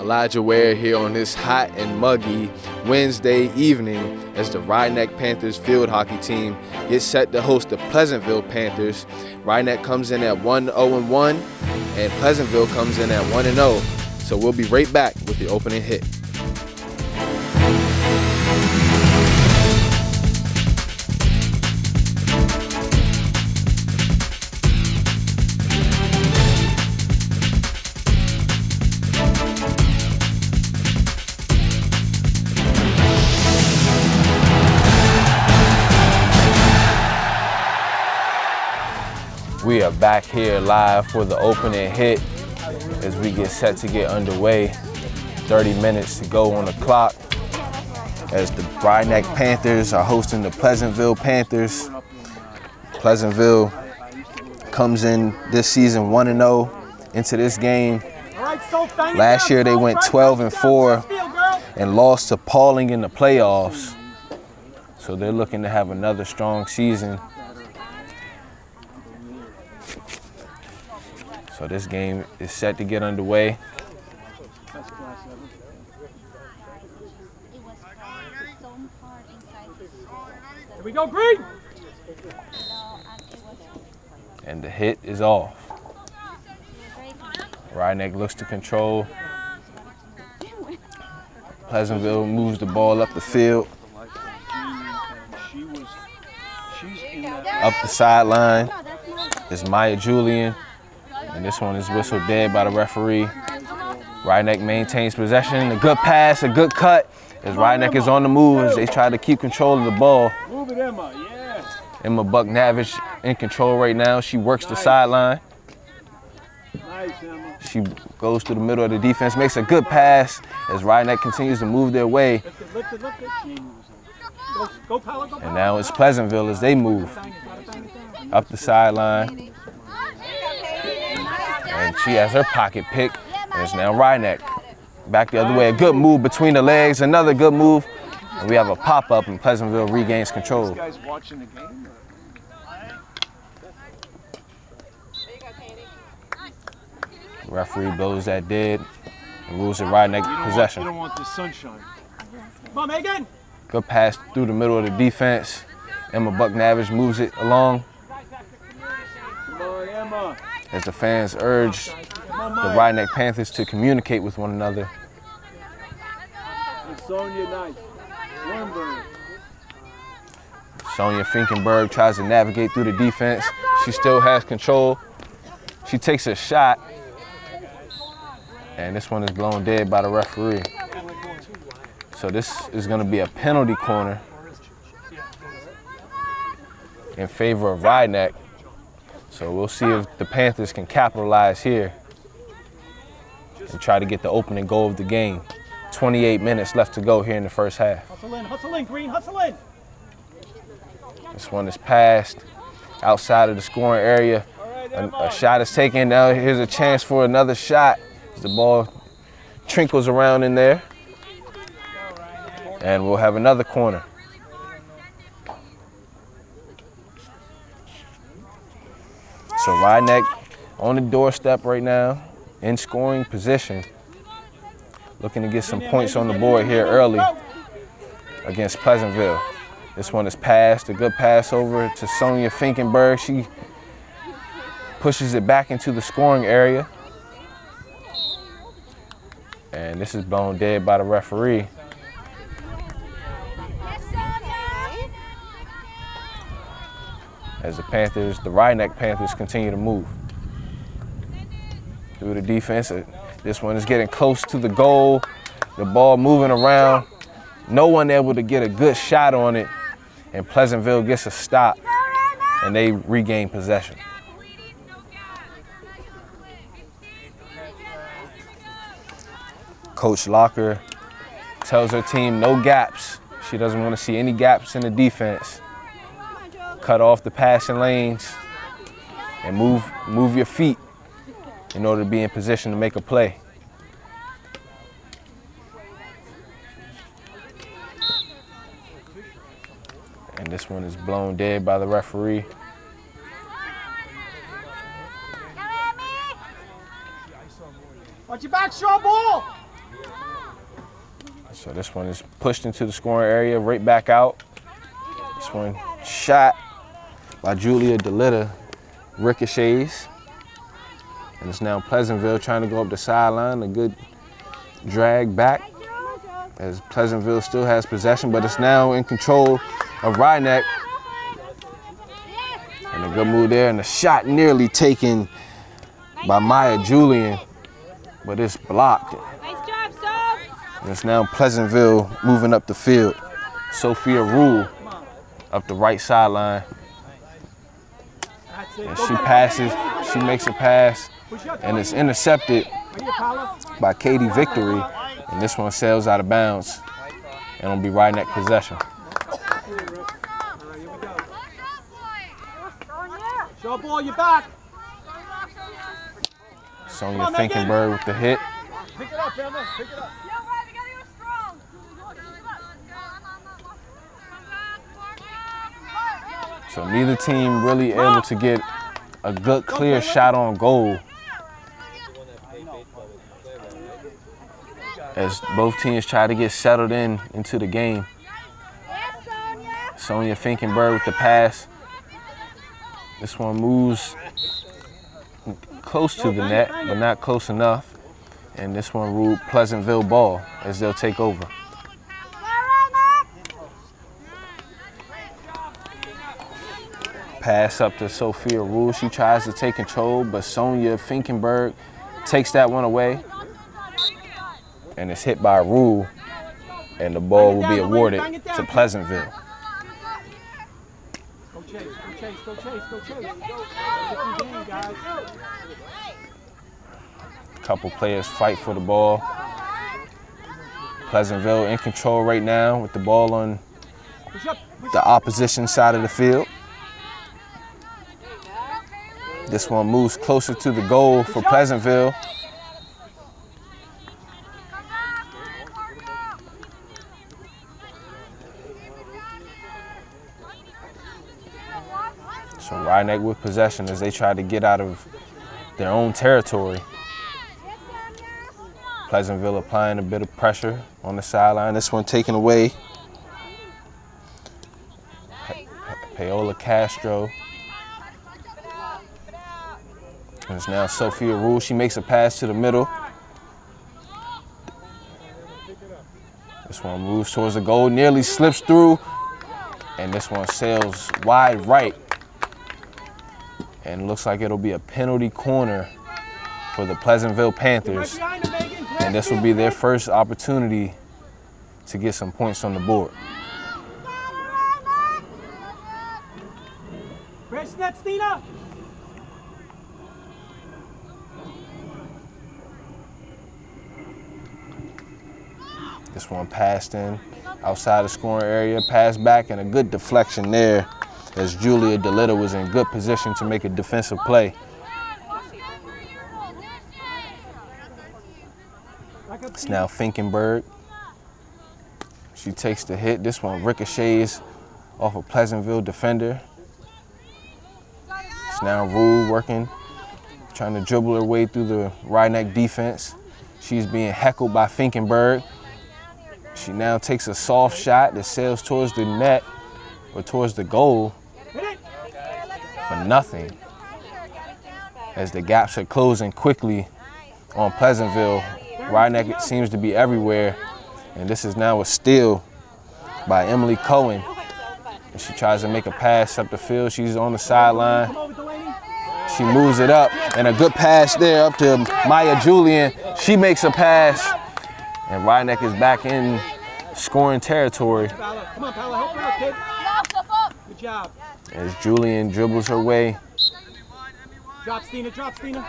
Elijah Ware here on this hot and muggy Wednesday evening as the Rhinebeck Panthers field hockey team gets set to host the Pleasantville Panthers. Rhinebeck comes in at 1-0-1 and Pleasantville comes in at 1-0. So we'll be right back with the opening hit. We are back here live for the opening hit as we get set to get underway. 30 minutes to go on the clock as the Rhinebeck Panthers are hosting the Pleasantville Panthers. Pleasantville comes in this season 1-0 into this game. Last year they went 12-4 and lost to Pauling in the playoffs. So they're looking to have another strong season. So this game is set to get underway. Here we go, green! And the hit is off. Rhinebeck looks to control. Pleasantville moves the ball up the field. Up the sideline is Maya Julian. And this one is whistled dead by the referee. Rhinebeck maintains possession. A good pass, a good cut. As Rhinebeck is on the move as they try to keep control of the ball. Move it, Emma, yeah. Emma Bucknavich in control right now. She works the sideline. Nice, Emma. She goes through the middle of the defense, makes a good pass as Rhinebeck continues to move their way. Lift it. Go, Tyler, go. And now it's Pleasantville as they move up the sideline. And she has her pocket pick, and it's now Rhinebeck. Back the other way, a good move between the legs, another good move. And we have a pop-up and Pleasantville regains control. These guys watching the game? Referee blows that dead and rules it Rhinebeck possession. You don't want the sunshine. Come on, Megan. Good pass through the middle of the defense. Emma Bucknavich moves it along. Come on, Emma. As the fans urge the Rhinebeck Panthers to communicate with one another. Sonia, nice. Wernberg. Sonia Finkenberg tries to navigate through the defense. She still has control. She takes a shot. And this one is blown dead by the referee. So this is going to be a penalty corner in favor of Rhinebeck. So we'll see if the Panthers can capitalize here and try to get the opening goal of the game. 28 minutes left to go here in the first half. Hustle in, Green, hustle in. This one is passed outside of the scoring area. A shot is taken. Now here's a chance for another shot as the ball trickles around in there. And we'll have another corner. So Rhinebeck on the doorstep right now, in scoring position, looking to get some points on the board here early against Pleasantville. This one is passed, a good pass over to Sonia Finkenberg. She pushes it back into the scoring area. And this is blown dead by the referee. As the Rhinebeck Panthers continue to move through the defense. This one is getting close to the goal. The ball moving around. No one able to get a good shot on it. And Pleasantville gets a stop and they regain possession. Coach Locker tells her team no gaps. She doesn't want to see any gaps in the defense. Cut off the passing lanes and move your feet in order to be in position to make a play. And this one is blown dead by the referee. Watch your back, straw ball! So this one is pushed into the scoring area, right back out. This one shot by Julia DeLitta, ricochets. And it's now Pleasantville trying to go up the sideline. A good drag back as Pleasantville still has possession, but it's now in control of Rhinebeck. And a good move there, and a shot nearly taken by Maya Julian, but it's blocked. Nice job, Sof. And it's now Pleasantville moving up the field. Sophia Rule up the right sideline. And she passes, she makes a pass, and it's intercepted by Katie Victory. And this one sails out of bounds, and it'll be Rhinebeck possession. Show ball, you're back. Sonia Finkenberg with the hit. Pick it up, Emma. Pick it up. So neither team really able to get a good, clear shot on goal, as both teams try to get settled into the game. Sonia Finkenberg with the pass. This one moves close to the net, but not close enough. And this one ruled Pleasantville ball as they'll take over. Pass up to Sophia Rule. She tries to take control, but Sonia Finkenberg takes that one away. And it's hit by Rule, and the ball will be awarded to Pleasantville. Go chase, go chase, go chase, go chase. Different game, guys. Couple players fight for the ball. Pleasantville in control right now with the ball on the opposition side of the field. This one moves closer to the goal for Pleasantville. So Rhinebeck with possession as they try to get out of their own territory. Pleasantville applying a bit of pressure on the sideline. This one taken away. Paola Castro. And it's now Sophia Rule. She makes a pass to the middle. This one moves towards the goal, nearly slips through. And this one sails wide right. And looks like it'll be a penalty corner for the Pleasantville Panthers. And this will be their first opportunity to get some points on the board. Press net, Stina. This one passed in outside the scoring area, passed back, and a good deflection there as Julia DeLitta was in good position to make a defensive play. It's now Finkenberg. She takes the hit. This one ricochets off a Pleasantville defender. It's now Rule working, trying to dribble her way through the Rhinebeck defense. She's being heckled by Finkenberg. She now takes a soft shot that sails towards the net or towards the goal, but nothing, as the gaps are closing quickly on Pleasantville. Rhinebeck seems to be everywhere, and this is now a steal by Emily Cohen. And she tries to make a pass up the field. She's on the sideline. She moves it up, and a good pass there up to Maya Julian. She makes a pass, and Rhinebeck is back in scoring territory. Come on, Paula, help her out, kid. Good job. As Julian dribbles her way. Drop, Stina, drop, Stina.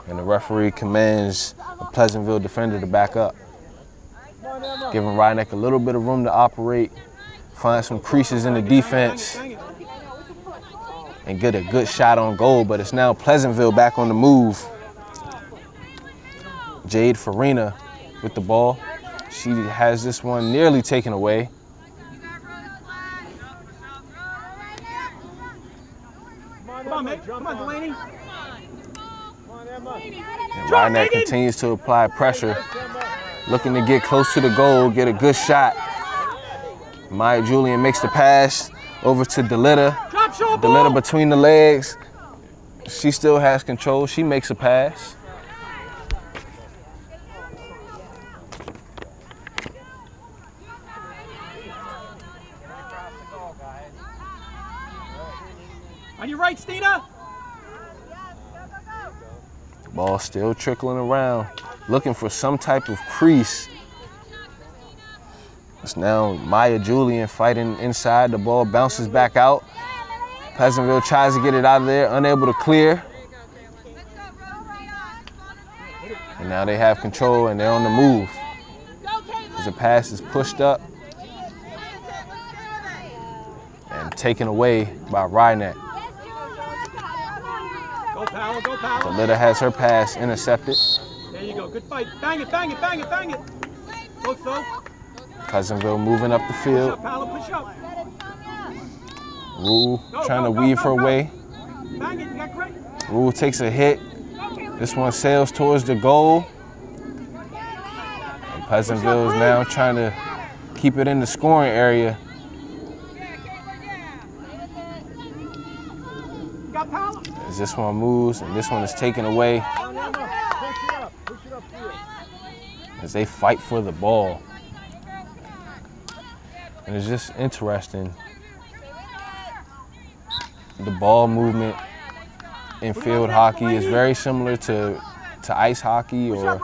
And the referee commands a Pleasantville defender to back up, giving Rhinebeck a little bit of room to operate, find some creases in the defense, and get a good shot on goal. But it's now Pleasantville back on the move. Jade Farina with the ball. She has this one nearly taken away. Come on, Delaney. And Ryneck continues to apply pressure, looking to get close to the goal, get a good shot. Maya Julian makes the pass over to Delita. Delita between the legs. She still has control. She makes a pass. On your right, Stina. Ball still trickling around, looking for some type of crease. It's now Maya Julian fighting inside. The ball bounces back out. Pleasantville tries to get it out of there, unable to clear. And now they have control and they're on the move. As the pass is pushed up and taken away by Ryneck. Go, Paolo, go, Paolo. Delita has her pass intercepted. There you go. Good fight. Bang it, bang it, bang it, bang it. Go, Soph. Pleasantville moving up the field. Push up, Paolo, push up. Rule trying to weave her way. Bang it, you got great. Rule takes a hit. This one sails towards the goal. And Pleasantville is now trying to keep it in the scoring area. You got Paolo. As this one moves and this one is taken away. Push it up here. As they fight for the ball. And it's just interesting. The ball movement in field hockey is very similar to ice hockey or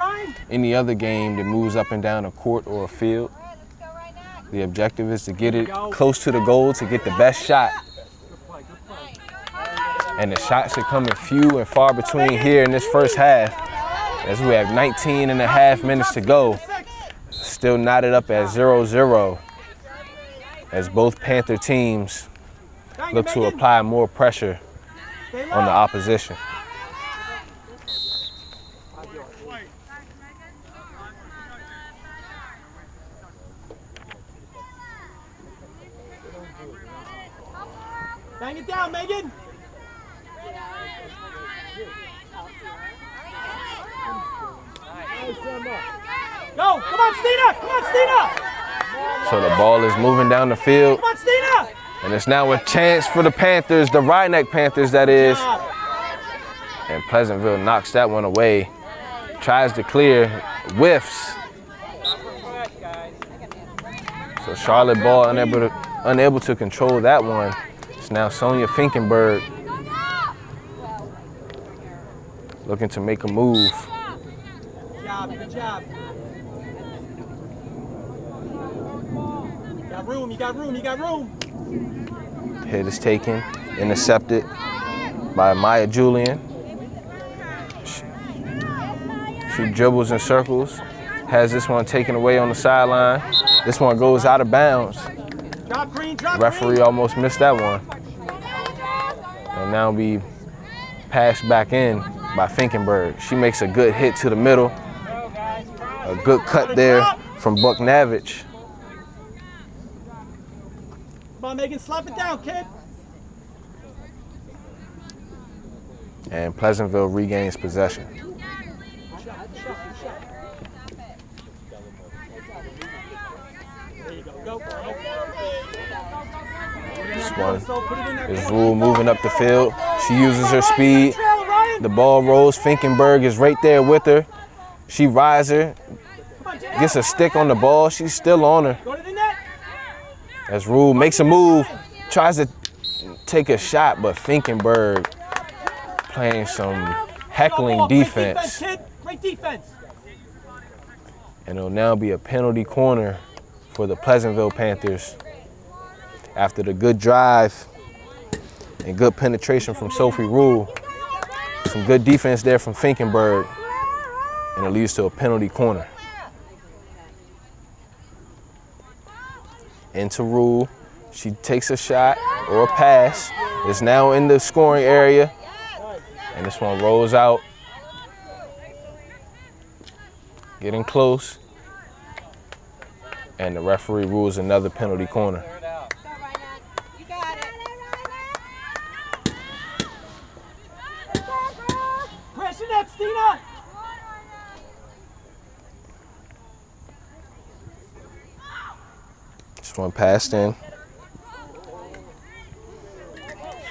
any other game that moves up and down a court or a field. The objective is to get it close to the goal to get the best shot. And the shots are coming few and far between here in this first half, as we have 19 and a half minutes to go. Still knotted up at 0-0 as both Panther teams look to apply more pressure on the opposition. Bang it down, Megan. Go, come on, Stina, come on, Stina. So the ball is moving down the field. Come on, Stina. And it's now a chance for the Panthers, the Ryneck Panthers that is. And Pleasantville knocks that one away. Tries to clear, whiffs. So Charlotte Ball unable to control that one. It's now Sonia Finkenberg looking to make a move. Good job. You got room, you got room, you got room. Hit is taken, intercepted by Maya Julian. She dribbles in circles, has this one taken away on the sideline. This one goes out of bounds. Drop green, drop Referee green. almost missed that one. And now be passed back in by Finkenberg. She makes a good hit to the middle. A good cut there from Bucknavich. Come on, Megan, slap it down, kid. And Pleasantville regains possession. There you go. This one is Rule moving up the field. She uses her speed. The ball rolls. Finkenberg is right there with her. She rises, gets a stick on the ball. She's still on her. As Rule makes a move, tries to take a shot, but Finkenberg playing some heckling defense. Great defense. And it'll now be a penalty corner for the Pleasantville Panthers after the good drive and good penetration from Sophie Rule. Some good defense there from Finkenberg, and it leads to a penalty corner. Into Rule, she takes a shot or a pass. It's now in the scoring area, and this one rolls out. Getting close, and the referee rules another penalty corner. one passed in.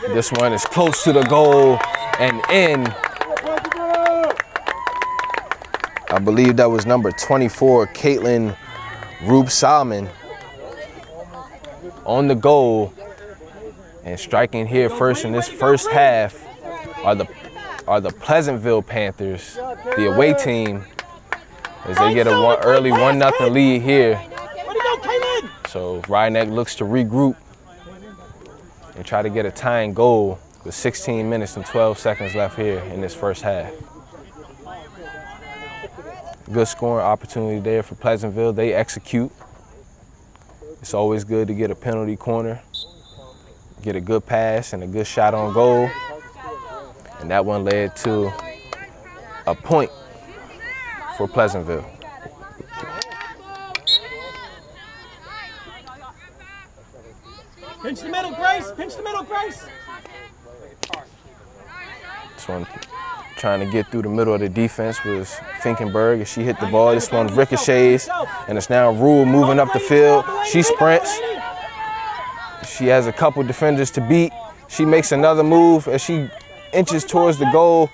This one is close to the goal and in. I believe that was number 24, Caitlin Rube-Salmon, on the goal. And striking here first in this first half are the Pleasantville Panthers, the away team, as they get a early 1-0 lead here. So Ryeneck looks to regroup and try to get a tying goal with 16 minutes and 12 seconds left here in this first half. Good scoring opportunity there for Pleasantville. They execute. It's always good to get a penalty corner, get a good pass and a good shot on goal. And that one led to a point for Pleasantville. Pinch the middle, Grace. Pinch the middle, Grace. This one trying to get through the middle of the defense was Finkenberg, and she hit the ball. This one ricochets, and it's now Rule moving up the field. She sprints. She has a couple defenders to beat. She makes another move as she inches towards the goal.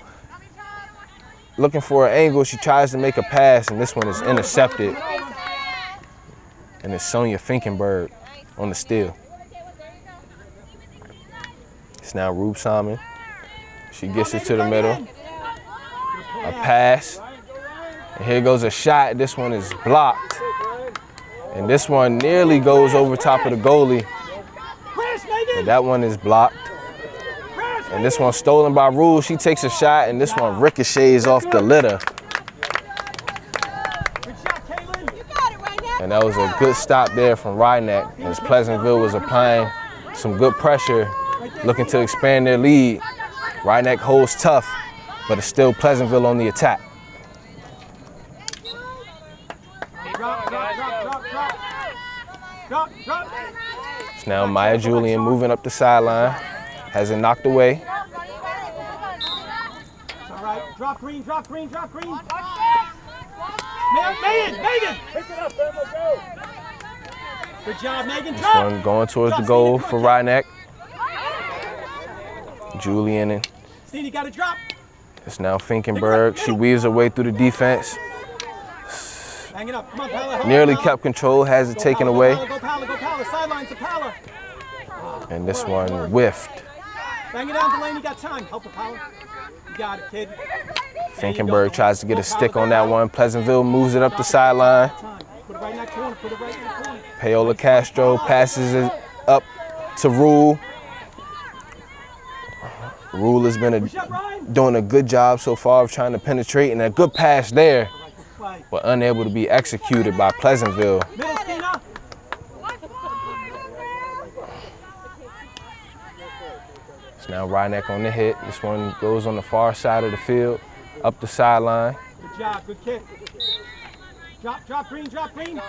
Looking for an angle, she tries to make a pass, and this one is intercepted. And it's Sonia Finkenberg on the steal. It's now Rube-Salmon. She gets it to the middle. A pass. And here goes a shot. This one is blocked. And this one nearly goes over top of the goalie. But that one is blocked. And this one's stolen by Rule. She takes a shot, and this one ricochets off the litter. And that was a good stop there from Ryeneck, as Pleasantville was applying some good pressure, looking to expand their lead. Ryeneck holds tough, but it's still Pleasantville on the attack. It's now Maya Julian moving up the sideline. Has it knocked away. All right, drop green, drop green, drop green. Megan! Pick it up, Emma, go. Good job, Megan, This drop. one going towards the goal for Ryeneck. Julian and Steve, you got to drop. it's now Finkenberg. She weaves her way through the defense. Hang it up, come on, Pala. Nearly kept control, has it taken away. Go Pala, sidelines to Pala. And this one whiffed. Bang it down, Delaney, you got time. Help the Pala. You got it, kid. Finkenberg tries to get a stick on that one. Pleasantville moves it up the sideline. Put it right in that corner, put it right in that corner. Paola Castro passes it up to Rule. Rule has been doing a good job so far of trying to penetrate, and a good pass there, but unable to be executed by Pleasantville. Middle, Stina. It's now Ryeneck on the hit. This one goes on the far side of the field, up the sideline. Good job, good kick. Drop green, drop green.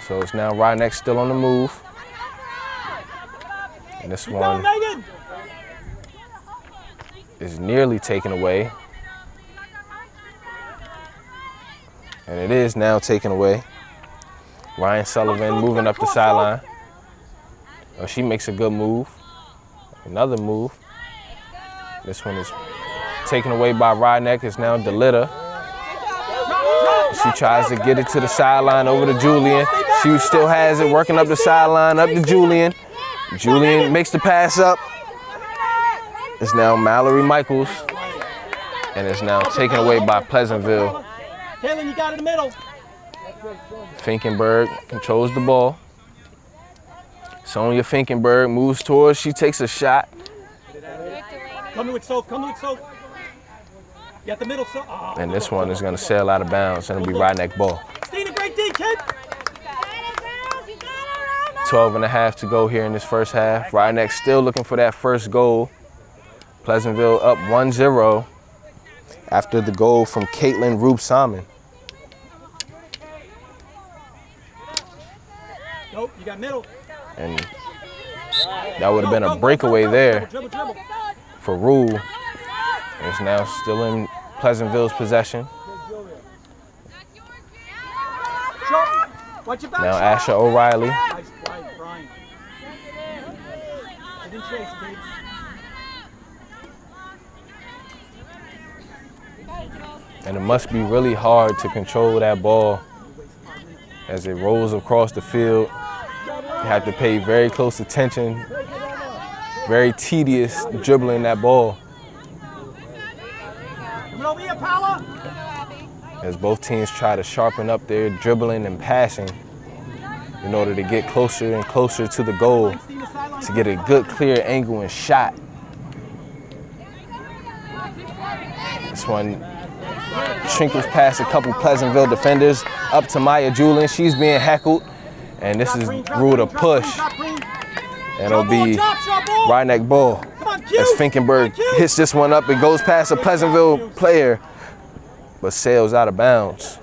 So it's now Ryeneck still on the move. And this one is nearly taken away. And it is now taken away. Ryan Sullivan moving up the sideline. Oh, she makes a good move. Another move. This one is taken away by Ryeneck. It's now DeLitta. She tries to get it to the sideline over to Julian. She still has it, working up the sideline, up to Julian. Julian makes the pass up. It's now Mallory Michaels. And it's now taken away by Pleasantville. Kaylin, you got it in the middle. Finkenberg controls the ball. Sonia Finkenberg moves towards, she takes a shot. Come to it, Soph, come to it, Soph. You got the middle, Soph. Oh. And this one is gonna sail out of bounds, and it'll be Ryeneck ball. Stina, great D, kid. 12 and a half to go here in this first half. Ryeneck still looking for that first goal. Pleasantville up 1-0 after the goal from Caitlin Rube-Salmon. Nope, you got middle. And that would have been a breakaway there Dribble. for Rule. It's now still in Pleasantville's possession. Watch your back Now shot. Asher O'Reilly. Nice play, Brian. Get in chase, kids. And it must be really hard to control that ball as it rolls across the field. You have to pay very close attention, very tedious dribbling that ball. Come over here, Paula. As both teams try to sharpen up their dribbling and passing in order to get closer and closer to the goal to get a good clear angle and shot. This one trinkles past a couple Pleasantville defenders up to Maya Julian. She's being heckled, and this is ruled a push, and it'll be Rhinebeck ball as Finkenberg hits this one up. It goes past a Pleasantville player, but sails out of bounds,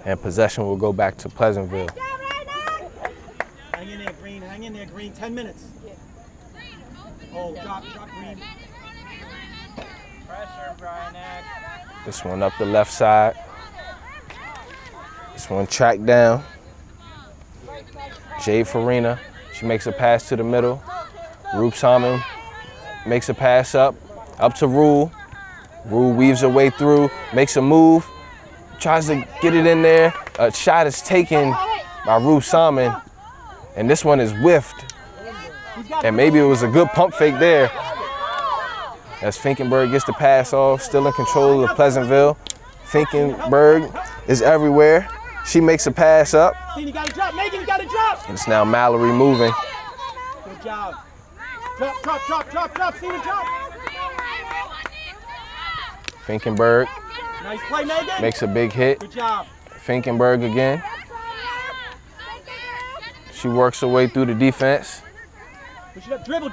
and possession will go back to Pleasantville. Hang in there, Green. Hang in there, Green. 10 minutes. Oh, drop, Green. Pressure, Brian. This one up the left side. This one tracked down. Jade Farina, she makes a pass to the middle. Rube Salmon makes a pass up to Rule. Rule weaves her way through, makes a move, tries to get it in there. A shot is taken by Rube Salmon, and this one is whiffed. And maybe it was a good pump fake there. As Finkenberg gets the pass off, still in control of Pleasantville. Finkenberg is everywhere. She makes a pass up. You gotta drop, Megan, you gotta drop. It's now Mallory moving. Good job. Drop, Cena, drop. Finkenberg Nice play, Megan. makes a big hit. Good job. Finkenberg again. She works her way through the defense. Push it up, dribble.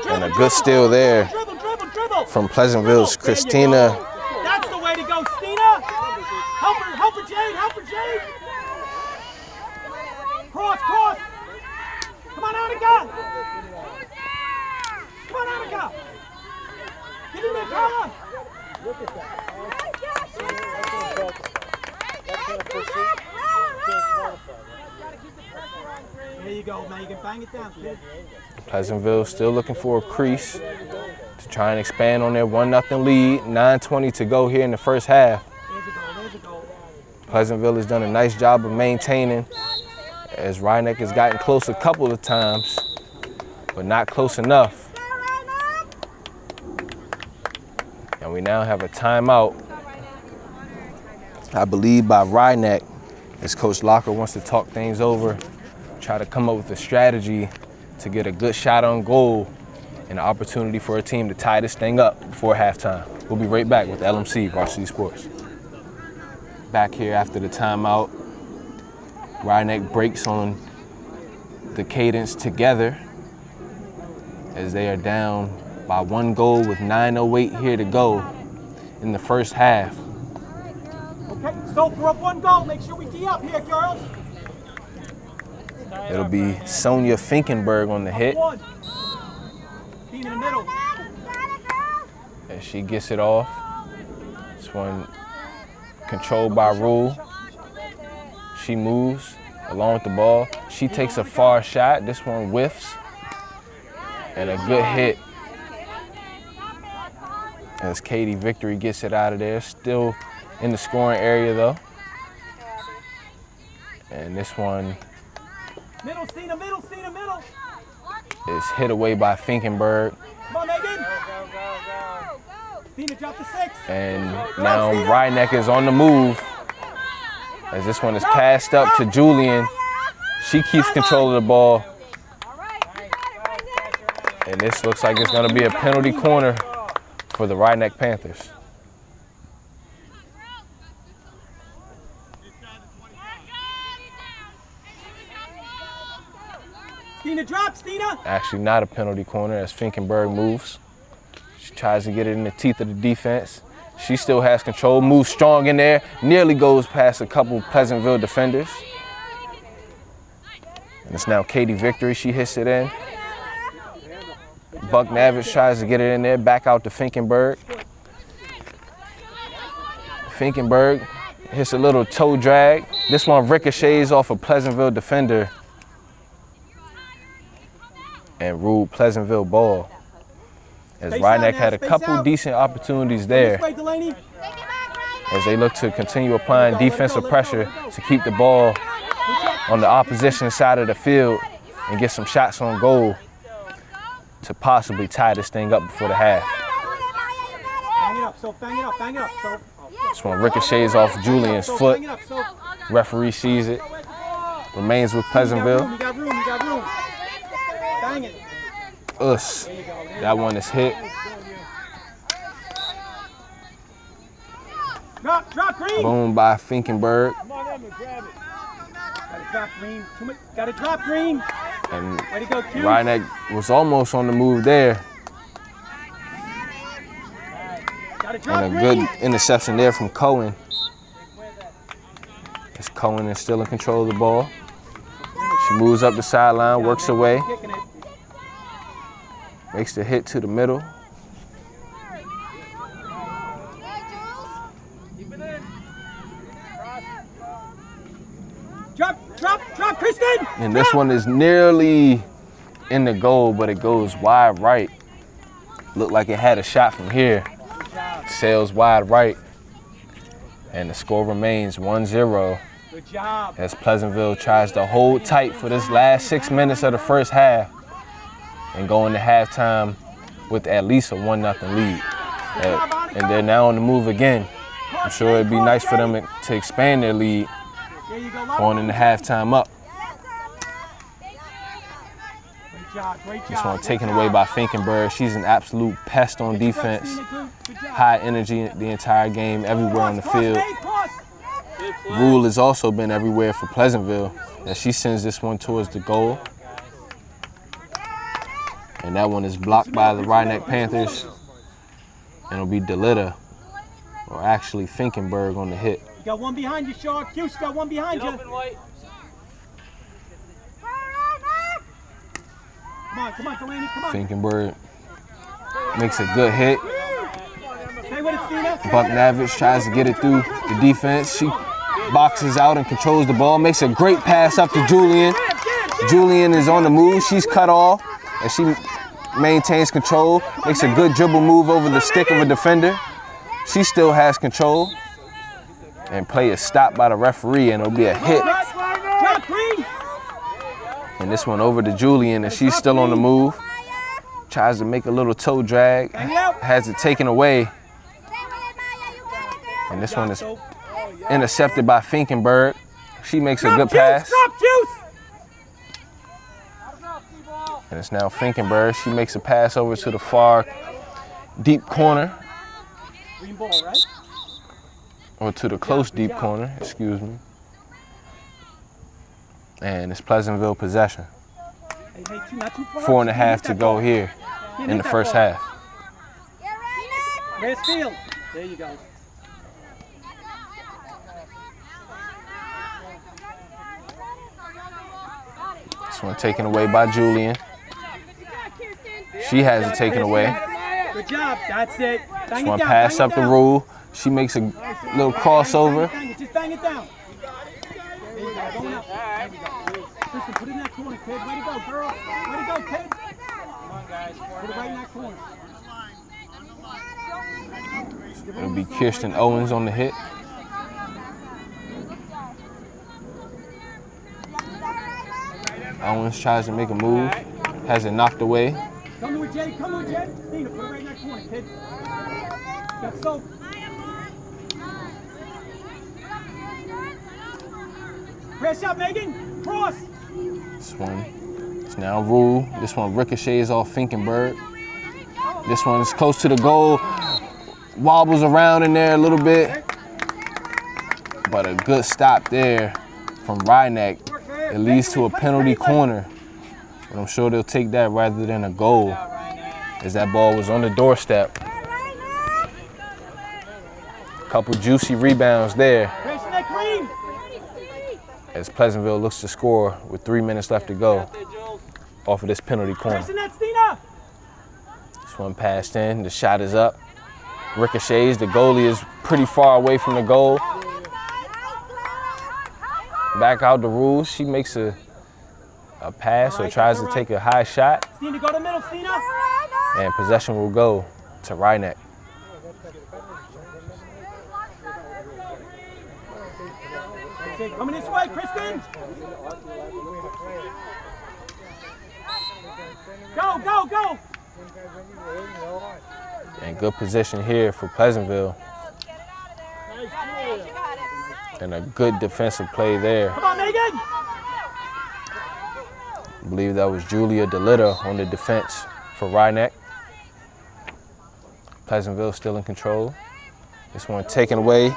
And a good steal there Dribble. from Pleasantville's There you Christina. go. That's the way to go, Stina. Help her, Jade. Cross. Come on, Annika. Get in there, Paula. Look at that. There you go, Megan. Bang it down, kid. Pleasantville still looking for a crease to try and expand on their 1-0 lead. 9:20 to go here in the first half. There's a goal. Pleasantville has done a nice job of maintaining, as Rhinebeck has gotten close a couple of times, but not close enough. And we now have a timeout, I believe, by Rhinebeck, as Coach Locker wants to talk things over, try to come up with a strategy to get a good shot on goal and an opportunity for a team to tie this thing up before halftime. We'll be right back with LMC Varsity Sports. Back here after the timeout, Rhinebeck breaks on the cadence together as they are down by 1 goal with 9:08 here to go in the first half. Okay, so we're up 1 goal. Make sure we tee up here, girls. It'll be Sonia Finkenberg on the hit One. Team in the middle. as she gets it off. This one controlled by Rule. She moves along with the ball. She takes a far shot. This one whiffs. And a good hit as Katie Victory gets it out of there. Still in the scoring area though. And this one Middle, Cena, middle. is hit away by Finkenberg. Come on, Megan. Cena, drop the 6. And now Rhinebeck is on the move as this one is passed up to Julian. She keeps control of the ball. And this looks like it's going to be a penalty corner for the Rhinebeck Panthers. Stina, drop, Stina. Actually not a penalty corner as Finkenberg moves. She tries to get it in the teeth of the defense. She still has control, moves strong in there, nearly goes past a couple Pleasantville defenders. And it's now Katie Victory, she hits it in. Buck Navich tries to get it in there, back out to Finkenberg. Finkenberg hits a little toe drag. This one ricochets off a Pleasantville defender and ruled Pleasantville ball. As Rhinebeck had a couple decent opportunities there as they look to continue applying defensive pressure to keep the ball on the opposition side of the field and get some shots on goal to possibly tie this thing up before the half. Bang it up, so bang it up, bang it up. So. This one ricochets off Julian's foot. Referee sees it. Remains with Pleasantville. You got room, you got room. Bang it. Us. That one is hit. Drop green. Boom by Finkenberg. Come on, Emma, grab it. Gotta drop green. Gotta drop green. And way to go, Q. Rhinebeck was almost on the move there. And a good interception there from Cohen. As Cohen is still in control of the ball. She moves up the sideline, works her way. Makes the hit to the middle. Drop, Kristen! And this one is nearly in the goal, but it goes wide right. Looked like it had a shot from here. Sails wide right. And the score remains 1-0. Good job. As Pleasantville tries to hold tight for this last 6 minutes of the first half and go into halftime with at least a 1-0 lead. And they're now on the move again. I'm sure it'd be nice for them to expand their lead going into halftime up. This one taken away by Finkenberg. She's an absolute pest on defense. High energy the entire game, everywhere on the field. Rule has also been everywhere for Pleasantville as she sends this one towards the goal. And that one is blocked by the Rhinebeck Panthers. And it'll be DeLitta, or actually Finkenberg, on the hit. You got one behind you, Shaw. Q's got one behind you. Come on, Delaney, come on. Finkenberg makes a good hit. Stay with it, Stina. Bucknavich tries to get it through the defense. She boxes out and controls the ball. Makes a great pass up to Julian. Julian is on the move. She's cut off, and she maintains control. Makes a good dribble move over the stick of a defender. She still has control. And play is stopped by the referee, and it'll be a hit. And this one over to Julian, and she's still on the move. Tries to make a little toe drag. Has it taken away. And this one is intercepted by Finkenberg. She makes a good pass. And it's now Finkenberg. She makes a pass over to the far deep corner. Green ball, right? Or to the close deep corner, excuse me. And it's Pleasantville possession. 4.5 to go here in the first half. Where's Field? There you go. This one taken away by Julian. She has it taken away. Good job, that's it. This one pass up the rule. She makes a little crossover. Just bang it down. There you go, going up. There we go. Kristen, put it in that corner, kid. Way to go, girl. Way to go, kid. Come on, guys. Put it right in that corner. It'll be Kirsten Owens on the hit. Owens tries to make a move. Has it knocked away. Come to it, Jay. Come to it, Jay. Stina, put it right in that corner, kid. That's so. Press up, Megan. Cross. This one is now Rule. This one ricochets off Finkenberg. This one is close to the goal. Wobbles around in there a little bit. But a good stop there from Rhinebeck. It leads to a penalty corner. But I'm sure they'll take that rather than a goal, as that ball was on the doorstep. Couple juicy rebounds there. As Pleasantville looks to score with 3 minutes left to go off of this penalty corner. This one passed in, the shot is up. Ricochets, the goalie is pretty far away from the goal. back out the rules. She makes a pass or tries to take a high shot. Stina, go to middle, Stina. And possession will go to Rhineck. Coming this way, Kristen. Go, go, go. And good position here for Pleasantville. And a good defensive play there. Come on, Megan. I believe that was Julia DeLitta on the defense for Rhineck. Pleasantville still in control. This one taken away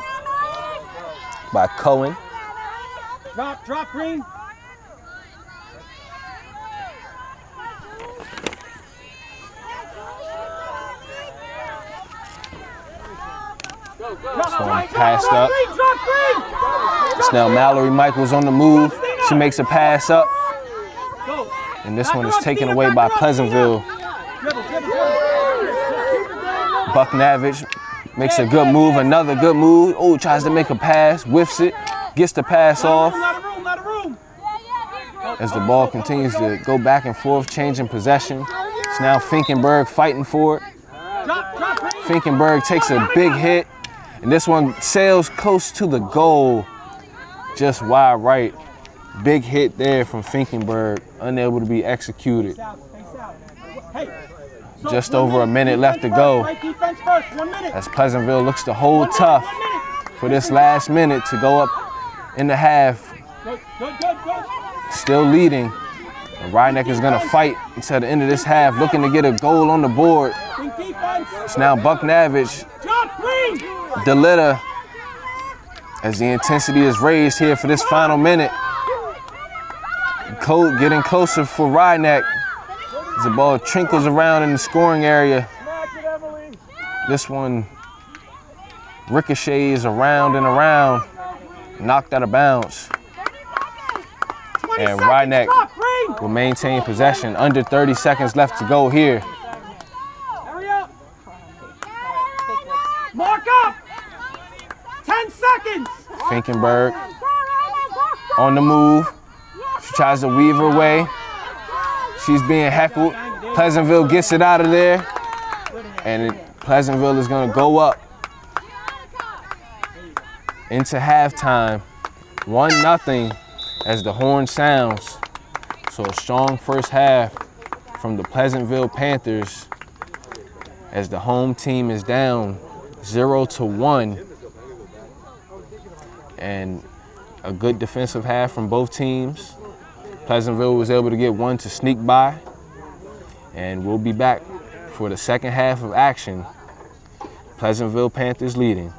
by Cohen. Drop, Green. This one passed up. It's now Mallory Michaels on the move. She makes a pass up. And this one is taken away by Pleasantville. Bucknavage makes a good move, another good move. Oh, tries to make a pass, whiffs it, gets the pass off. As the ball continues to go back and forth, changing possession. It's now Finkenberg fighting for it. Finkenberg takes a big hit, and this one sails close to the goal, just wide right. Big hit there from Finkenberg, unable to be executed. Just over a minute left to go as Pleasantville looks to hold tough for this last minute to go up in the half. Still leading. And Rhineck is going to fight until the end of this half, looking to get a goal on the board. It's now Bucknavage, DeLitta, as the intensity is raised here for this final minute. Code getting closer for Rhineck as the ball trickles around in the scoring area. This one ricochets around and around, knocked out of bounds. And Rhineck will maintain possession. Under 30 seconds left to go here. Hurry up. Mark up. 10 seconds. Finkenberg on the move. She tries to weave her way. She's being heckled. Pleasantville gets it out of there. And Pleasantville is going to go up into halftime. 1-0 as the horn sounds. So a strong first half from the Pleasantville Panthers as the home team is down 0-1. And a good defensive half from both teams. Pleasantville was able to get one to sneak by. And we'll be back for the second half of action. Pleasantville Panthers leading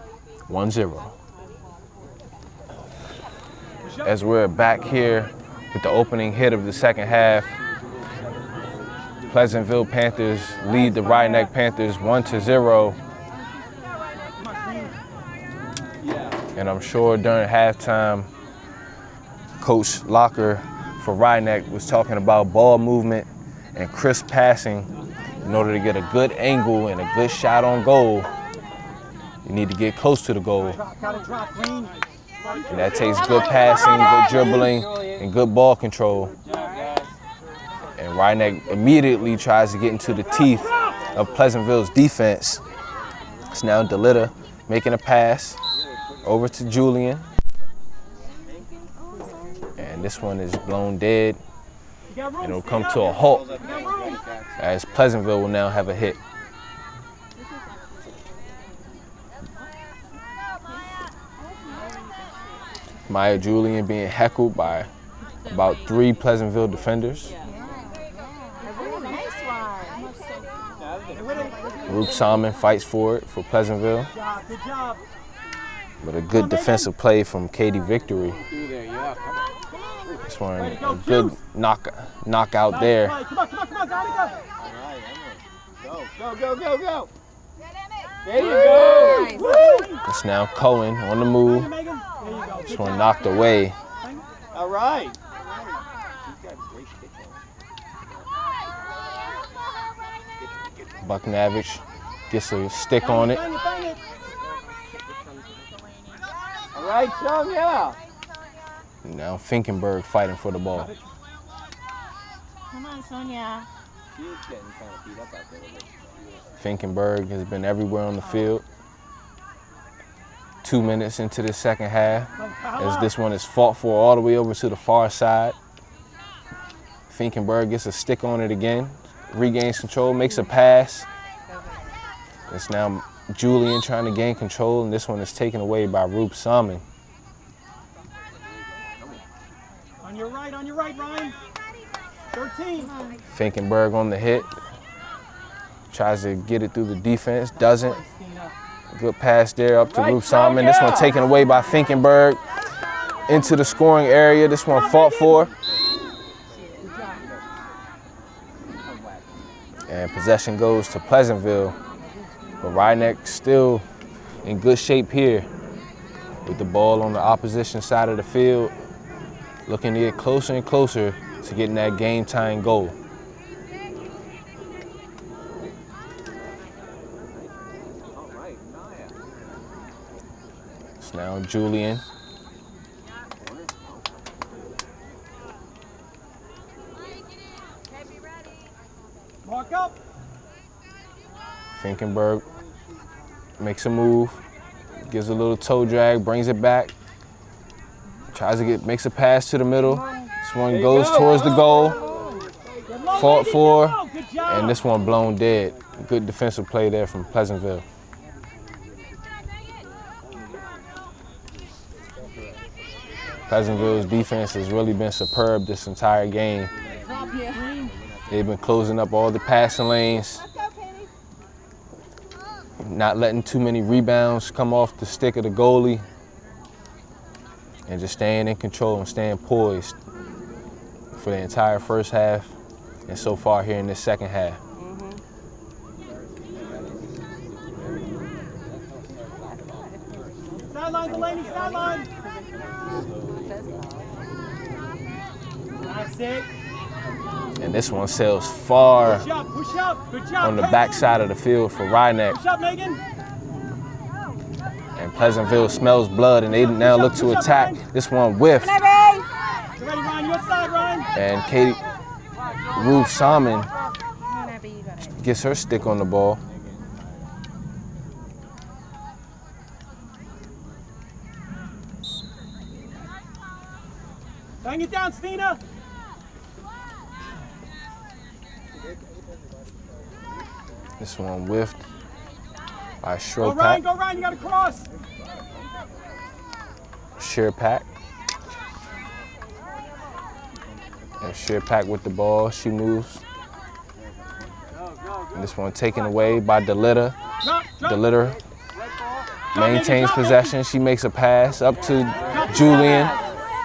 1-0. As we're back here with the opening hit of the second half, Pleasantville Panthers lead the Rhineck Panthers 1-0. And I'm sure during halftime, Coach Locker for Rhineck was talking about ball movement and crisp passing. In order to get a good angle and a good shot on goal, you need to get close to the goal. And that takes good passing, good dribbling, and good ball control. And Rhineck immediately tries to get into the teeth of Pleasantville's defense. It's now DeLitta making a pass over to Julian. And this one is blown dead. And it'll come to a halt as Pleasantville will now have a hit. Maya Julian being heckled by about 3 Pleasantville defenders. Ruth Salmon fights for it for Pleasantville. But a good defensive play from Katie Victory. This one, a good knockout there. Come on, go. There you go. It's now Cohen on the move. This one knocked away. All right. Bucknavage gets a stick on it. All right, Sonia. Now Finkenberg fighting for the ball. Come on, Sonia. She is getting kind of beat up out there a little bit. Finkenberg has been everywhere on the field. 2 minutes into the second half, as this one is fought for all the way over to the far side. Finkenberg gets a stick on it again, regains control, makes a pass. It's now Julian trying to gain control, and this one is taken away by Rupe Salmon. On your right, Ryan. 13. Finkenberg on the hit. Tries to get it through the defense, doesn't. Good pass there up to Rupe Salmon. This one taken away by Finkenberg into the scoring area. This one fought for. And possession goes to Pleasantville. But Rhinebeck still in good shape here with the ball on the opposition side of the field, looking to get closer and closer to getting that game-tying goal. It's now Julian. Walk up. Finkenberg makes a move, gives a little toe drag, brings it back, tries to makes a pass to the middle. This one goes towards the goal, fought for, and this one blown dead. Good defensive play there from Pleasantville. Pleasantville's defense has really been superb this entire game. They've been closing up all the passing lanes, not letting too many rebounds come off the stick of the goalie, and just staying in control and staying poised for the entire first half and so far here in this second half. Sideline, Delaney, sideline. That's it. And this one sails far Push up. Good job. on the back side of the field for Rhinebeck. Push up, Megan. And Pleasantville smells blood, and they now look to attack. This one whiffed. Ready, Ryan. Your side, Ryan. And Katie Rupe Salmon gets her stick on the ball. Bang it down, Stina. This one whiffed by Go, Ryan. Shropak. You got to cross. Sheerpak. And Sheerpak with the ball. She moves. And this one taken away by DeLitter. DeLitter maintains possession. She makes a pass up to Julian.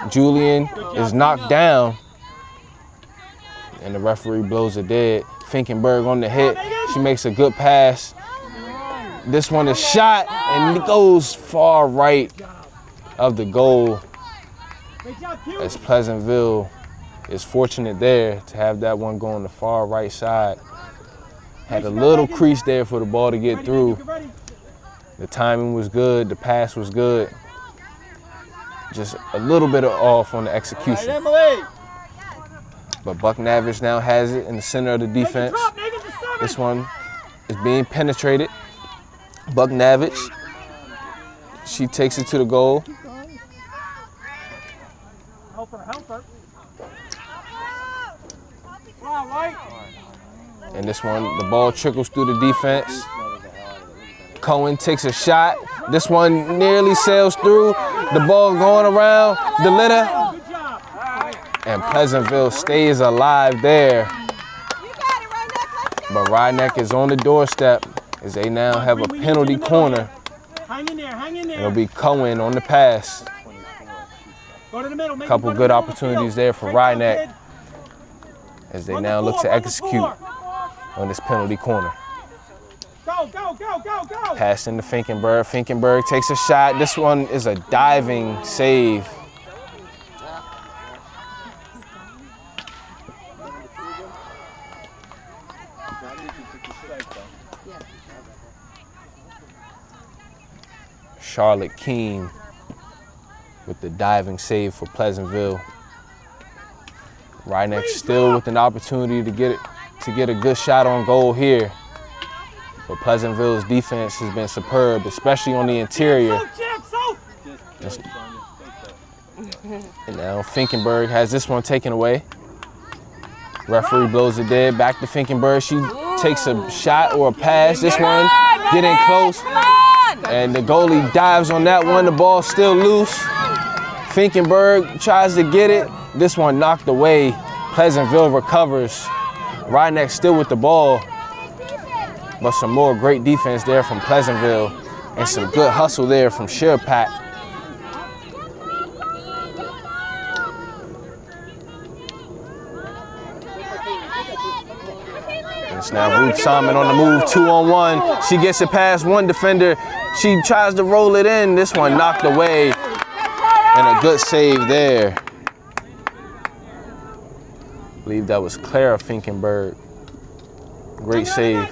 Julian is knocked down, and the referee blows it dead. Finkenberg on the hit. She makes a good pass. This one is shot, and it goes far right of the goal, as Pleasantville is fortunate there to have that one go on the far right side. Had a little crease there for the ball to get through. The timing was good, the pass was good. Just a little bit off on the execution. But Bucknavich now has it in the center of the defense. This one is being penetrated. Bucknavich, she takes it to the goal. Help her. Wow, right. And this one, the ball trickles through the defense. Cohen takes a shot. This one nearly sails through. The ball going around the litter. And Pleasantville stays alive there. But Rhinebeck is on the doorstep as they now have a penalty corner. Hang in there. It'll be Cohen on the pass. Go to the middle. Couple good opportunities there for Rhinebeck as they now look to execute on this penalty corner. Go. Pass into Finkenberg. Finkenberg takes a shot. This one is a diving save. Charlotte Keene with the diving save for Pleasantville. Rynex still with an opportunity to get a good shot on goal here. But Pleasantville's defense has been superb, especially on the interior. And now Finkenberg has this one taken away. Referee blows it dead. Back to Finkenberg. She takes a shot or a pass. This one getting close. And the goalie dives on that one. The ball's still loose. Finkenberg tries to get it. This one knocked away. Pleasantville recovers. Rynex still with the ball. But some more great defense there from Pleasantville. And some good hustle there from Sherpack. It's now Ruth Simon on the move, 2-on-1. She gets it past one defender. She tries to roll it in. This one knocked away. And a good save there. I believe that was Clara Finkenberg. Great save.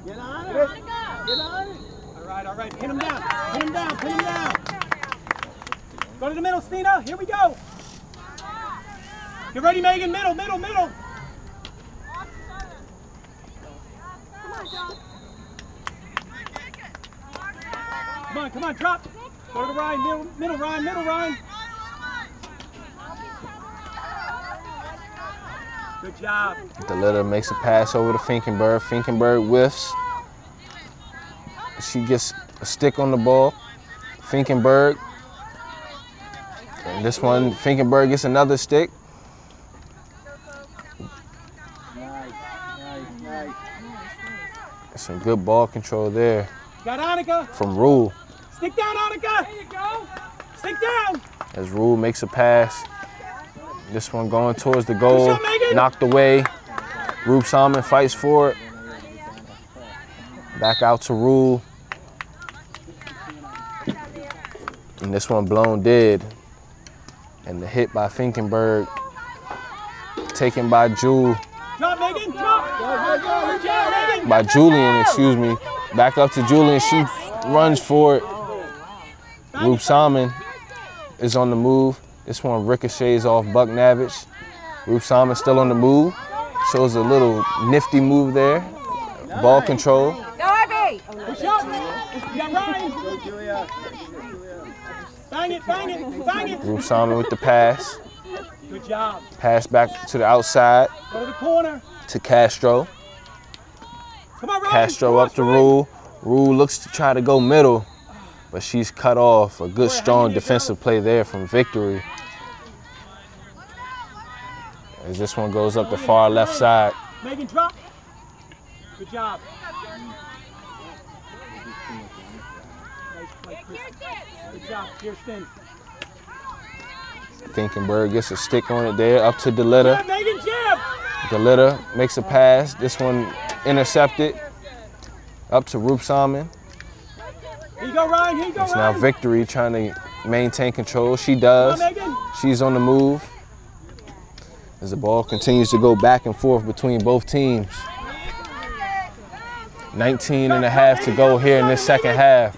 Get on it. Get on it. All right. Pin him down. Pin him down. Pin him down. Go to the middle, Stina. Here we go. Get ready, Megan. Middle. Come on, drop. Go to Ryan, middle, Ryan. Good job. DeLitta makes a pass over to Finkenberg. Finkenberg whiffs. She gets a stick on the ball. Finkenberg. And this one, Finkenberg gets another stick. Nice. Some good ball control there. Got Annika. From Rule. Stick down, Annika. There you go. Stick down. As Rule makes a pass. This one going towards the goal. Knocked away. Ruth Simon fights for it. Back out to Rule. And this one blown dead. And the hit by Finkenberg. Taken by Jewel. Drop, Megan. Drop. By Julian, excuse me. Back up to Julian. She runs for it. Ruth Simon is on the move. This one ricochets off Bucknavich. Ruth Simon still on the move. Shows a little nifty move there. Ball control. Go, Abby. Push up. You got Ryan. Go, Julia. Bang it. Ruth Simon with the pass. Good job. Pass back to the outside. Go to the corner. To Castro. Come on, Ryan. Castro up to Rule. Rule looks to try to go middle, but she's cut off. A good, strong defensive play there from Victory. As this one goes up the far left side. Megan, drop. Good job. Nice play, Chris. Good job, Kirsten. Finkenberg gets a stick on it there, up to DeLitta. Jab, Megan, jab. DeLitta makes a pass. This one intercepted. Up to Ruth Simon. Here you go, Ryan. Here you go, It's now Victory trying to maintain control. She does. She's on the move. As the ball continues to go back and forth between both teams. 19 and a half to go here in this second half.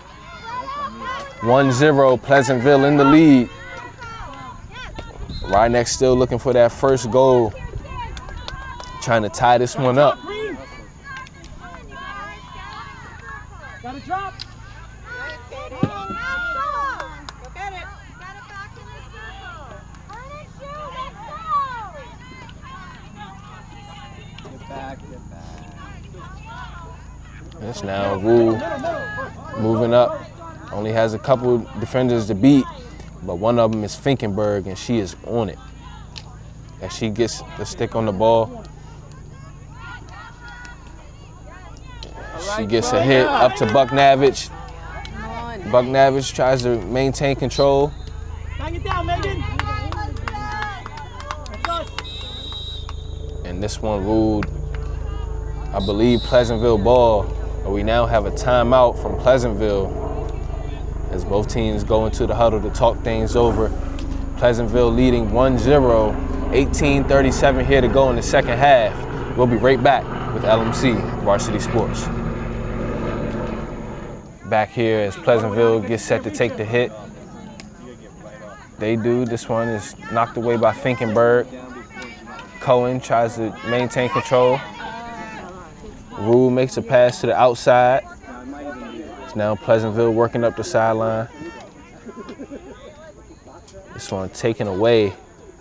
1-0, Pleasantville in the lead. Rynex still looking for that first goal. Trying to tie this one up. Got to drop. It's now Rule moving up. Only has a couple defenders to beat, but one of them is Finkenberg, and she is on it. As she gets the stick on the ball. She gets a hit up to Bucknavich. Bucknavich tries to maintain control. Bang it down, Megan. And this one ruled, I believe, Pleasantville ball. But we now have a timeout from Pleasantville as both teams go into the huddle to talk things over. Pleasantville leading 1-0, 18:37 here to go in the second half. We'll be right back with LMC Varsity Sports. Back here as Pleasantville gets set to take the hit. They do. This one is knocked away by Finkenberg. Cohen tries to maintain control. Rule makes a pass to the outside. It's now Pleasantville working up the sideline. This one taken away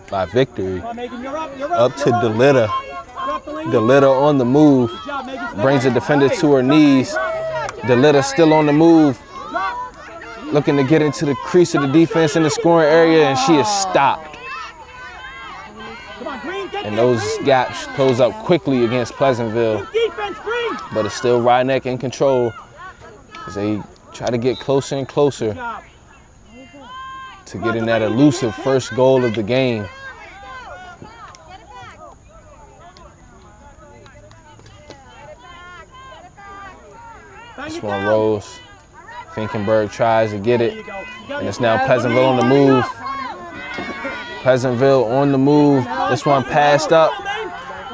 by Victory. Up to DeLitta. DeLitta on the move. Brings the defender to her knees. DeLitta still on the move. Looking to get into the crease of the defense in the scoring area, and she is stopped. And those gaps close up quickly against Pleasantville. But it's still Ryeneck in control as they try to get closer and closer to getting that elusive first goal of the game. This one rolls. Finkenberg tries to get it, and it's now Pleasantville on the move. Pleasantville on the move. This one passed up.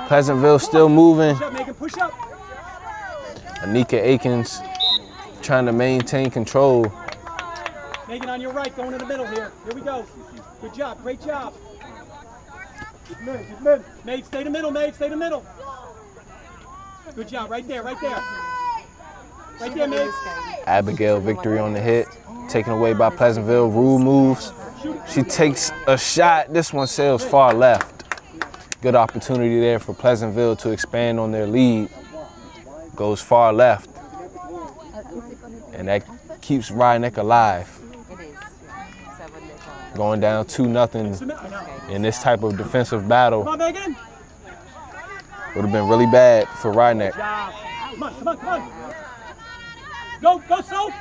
Pleasantville still moving. Anika Akins trying to maintain control. Megan on your right, going in the middle here. Here we go. Good job, great job. Maeve, stay in the middle, Maeve, stay in the middle. Good job, right there, right there. Right there, Maeve. Abigail Victory on the hit, taken away by Pleasantville. Rule moves. She takes a shot. This one sails far left. Good opportunity there for Pleasantville to expand on their lead. Goes far left. And that keeps Ryeneck alive. Going down 2-0 in this type of defensive battle would have been really bad for Ryeneck. Come on, come on, come on. Go, go, Soph.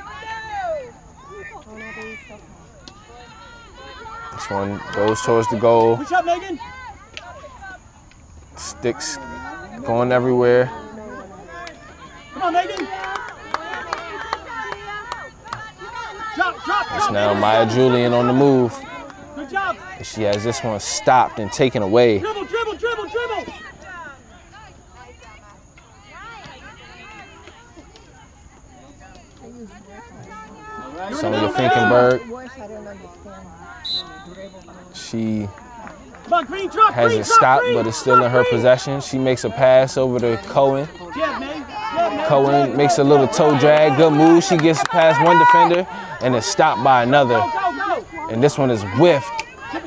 This one goes towards the goal. Good job, Megan. Sticks going everywhere. Come on, Megan. It's now Maya Julian on the move. Good job. She has this one stopped and taken away. Dribble, dribble, dribble, dribble. Sonia Finkenberg. She has it stopped, but it's still in her possession. She makes a pass over to Cohen. Cohen makes a little toe drag. Good move. She gets past one defender and is stopped by another. And this one is whiffed.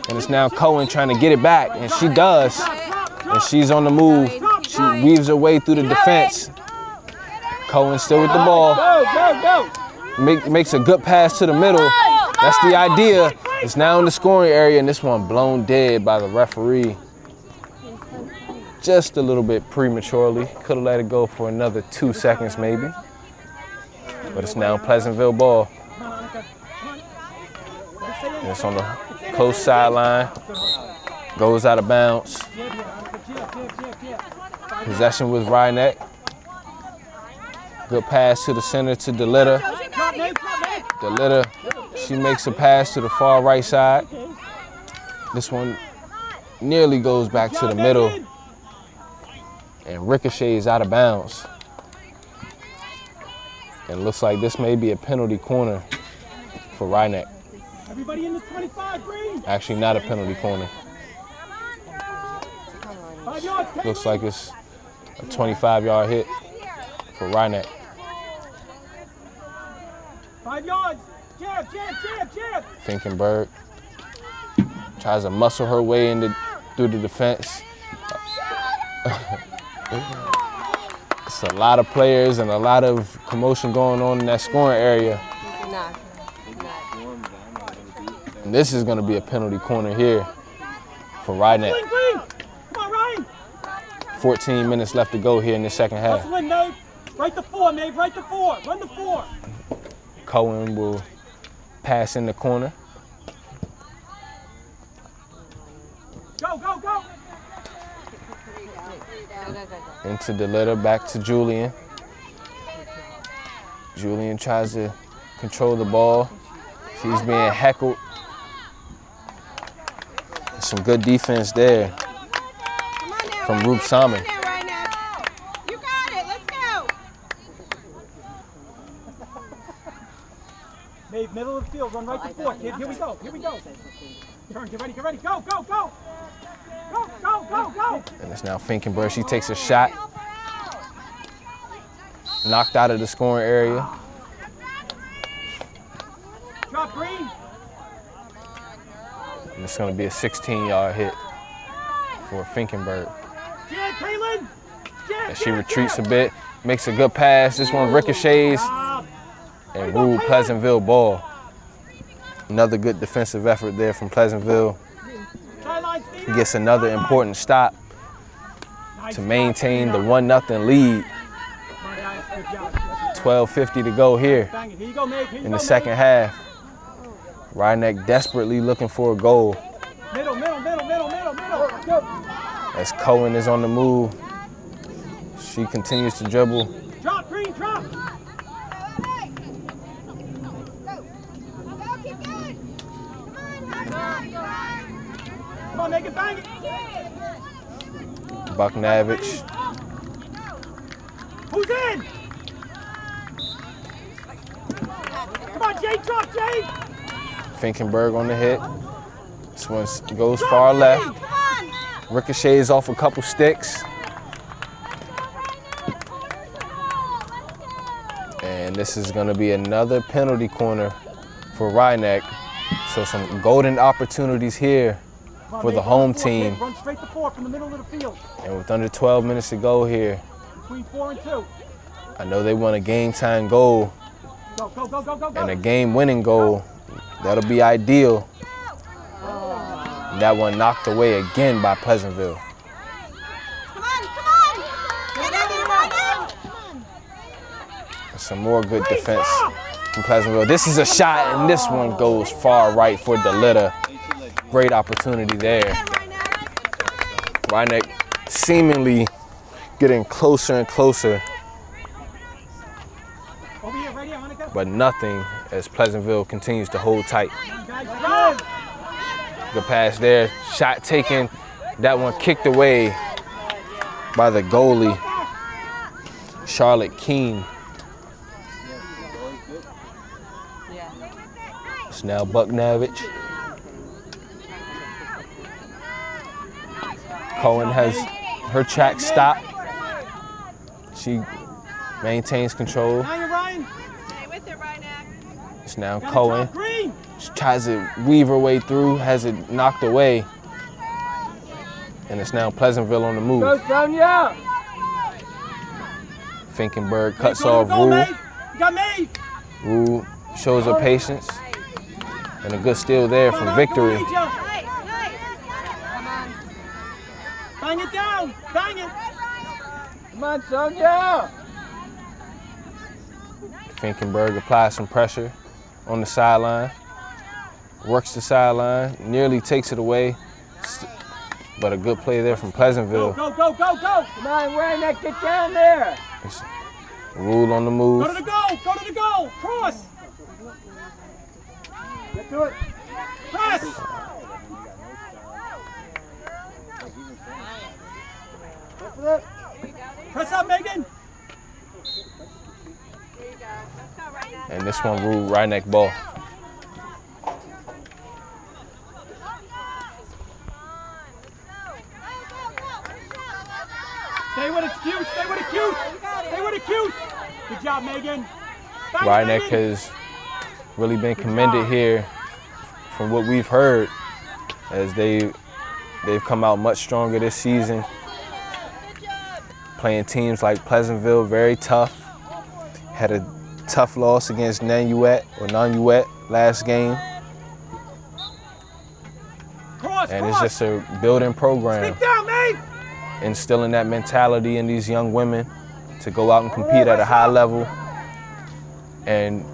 And it's now Cohen trying to get it back. And she does. And she's on the move. She weaves her way through the defense. Cohen still with the ball. Makes a good pass to the middle. That's the idea. It's now in the scoring area, and this one blown dead by the referee. Just a little bit prematurely. Could have let it go for another 2 seconds maybe. But it's now Pleasantville ball. And it's on the close sideline. Goes out of bounds. Possession with Ryeneck. Good pass to the center to DeLitta. DeLitta, she makes a pass to the far right side. This one nearly goes back to the middle and ricochets out of bounds. And looks like this may be a penalty corner for Ryeneck. Everybody in the 25, green. Actually not a penalty corner. 5 yards. Looks like it's a 25-yard hit for Ryeneck. 5 yards. Jab, jab, jab, jab. Finkenberg tries to muscle her way through the defense. It's a lot of players and a lot of commotion going on in that scoring area. And this is going to be a penalty corner here for Ryeneck. 14 minutes left to go here in the second half. Hustle in, Maeve. Right to 4, Maeve. Right to 4. Run to 4. Cohen will pass in the corner. Go, go, go. Into DeLitta, back to Julian. Julian tries to control the ball. She's being heckled. Some good defense there from Ruth Salmon. You got it. Let's go. Maeve, Kid, middle of the field, run right to fourth, kid. Here we go, here we go. Turn, get ready, go, go, go! Go, go, go, go! And it's now Finkenberg. She takes a shot. Knocked out of the scoring area. Drop green. And it's going to be a 16-yard hit for Finkenberg. Jed, Kaylin! Jed, As she retreats a bit, makes a good pass. This one ricochets and ruled Pleasantville ball. Another good defensive effort there from Pleasantville. He gets another important stop to maintain the 1-0 lead. 12:50 to go here in the second half. Rhinebeck desperately looking for a goal. Middle. As Cohen is on the move, she continues to dribble. Drop, green, drop. Come on, make it, bang it. Bucknavich. Who's in? Come on, Jay, drop, Jay. Finkenberg on the hit. This one goes far left. Ricochets off a couple sticks. And this is going to be another penalty corner for Rhinebeck. So some golden opportunities here for the home team. Run straight to four from the middle of the field. And with under 12 minutes to go here, Between 4 and 2. I know they want a game-time goal Go, go, go, go, go, go. and a game-winning goal. That'll be ideal. And that one knocked away again by Pleasantville. Come on! Get in here, Ryan! Some more good defense from Pleasantville. This is a shot, and this one goes far right for DeLitta. Great opportunity there. Rhinebeck seemingly getting closer and closer, Over here, right here, Monica. but nothing as Pleasantville continues to hold tight. Guys, Good pass there, shot taken. That one kicked away by the goalie, Charlotte Keene. It's now Bucknavich. Cohen has her track stopped. She maintains control. Now you're Ryan. Stay with it, Ryan. It's now Gotta Cohen. drop green. She tries to weave her way through, has it knocked away. And it's now Pleasantville on the move. Go, Sonia. Finkenberg cuts Go, off go, Rule. Maeve. You got Maeve. Rule shows her patience. And a good steal there from Victory. Bang it down. Bang it. Come on, Sonia! Finkenberg applies some pressure on the sideline. Works the sideline, nearly takes it away. But a good play there from Pleasantville. Go, go, go, go. Come on, Rhinebeck, get down there! It's Rule on the move. Go to the goal. Go to the goal. Cross. Get to it! Press. Press up, Megan. And this one ruled Rhinebeck ball. Stay with it, Q. Stay with it, Q. Stay with it, Q. Good job, Megan. Bang it, Rhinebeck Megan. has really been commended here from what we've heard, as they've come out much stronger this season. Playing teams like Pleasantville, very tough. Had a tough loss against Nanuet last game. Cross, And it's cross. just a building program, Stick down, Maeve. instilling that mentality in these young women to go out and compete at a high level and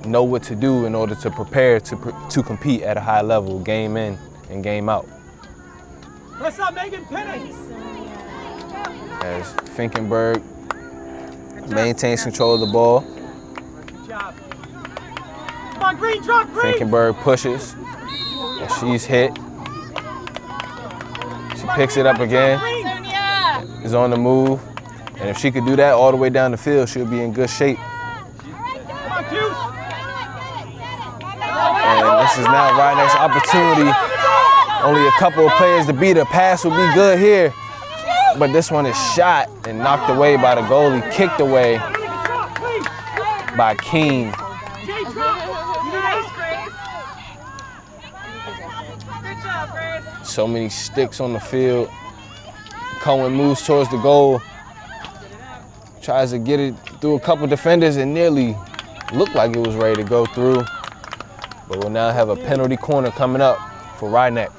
know what to do in order to prepare to compete at a high level, game in and game out. Press up, Megan. Pin it. As Finkenberg maintains control of the ball, Good job. Come on, green. Drop, green. Finkenberg pushes, and she's hit. She picks it up again, Sonia! is on the move, and if she could do that all the way down the field, she'll be in good shape. Come on, Q. This is now Rhinebeck's opportunity. Only a couple of players to beat. A pass would be good here. But this one is shot and knocked away by the goalie, kicked away by Keene. So many sticks on the field. Cohen moves towards the goal. Tries to get it through a couple defenders and nearly looked like it was ready to go through. But we'll now have a penalty corner coming up for Rhinebeck.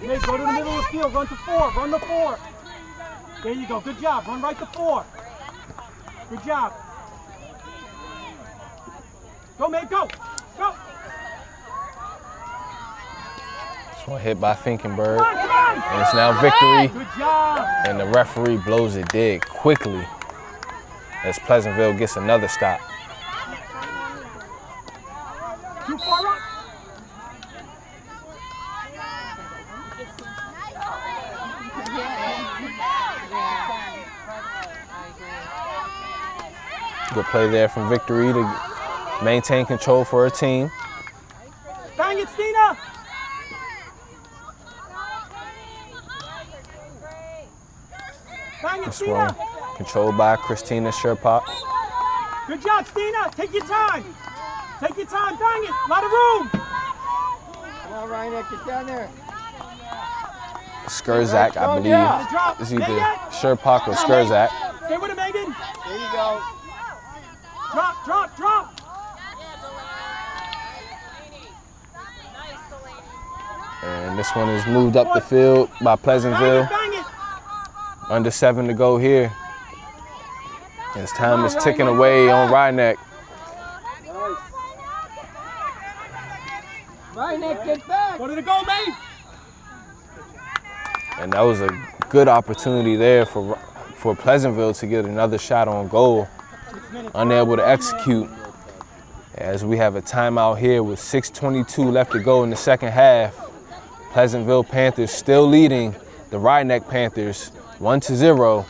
Nate, go to the middle of the field, run to 4, run to 4. There you go, good job, run right to 4. Good job. Go, mate, go, go. This one hit by Finkenberg, and it's now victory. Good job. And the referee blows it dead quickly as Pleasantville gets another stop. Too far up. Good play there from Victory to maintain control for her team. Bang it, Stina! Bang it, This Stina! one controlled by Christina Sherpop. Good job, Stina! Take your time! Take your time, bang it! A lot of room! Come on, Ryan, get down there. Skurzak, I believe. It's either Sherpop or Skurzak. Stay with it, Megan! There you go. Drop, drop, drop! And this one is moved up the field by Pleasantville. Bang it! Under 7 to go here. As time is ticking away on Rhinebeck. Ryan, get back. Go to the goal, mate! And that was a good opportunity there for Pleasantville to get another shot on goal. Unable to execute, as we have a timeout here with 6:22 left to go in the second half. Pleasantville Panthers still leading the Rhinebeck Panthers 1-0,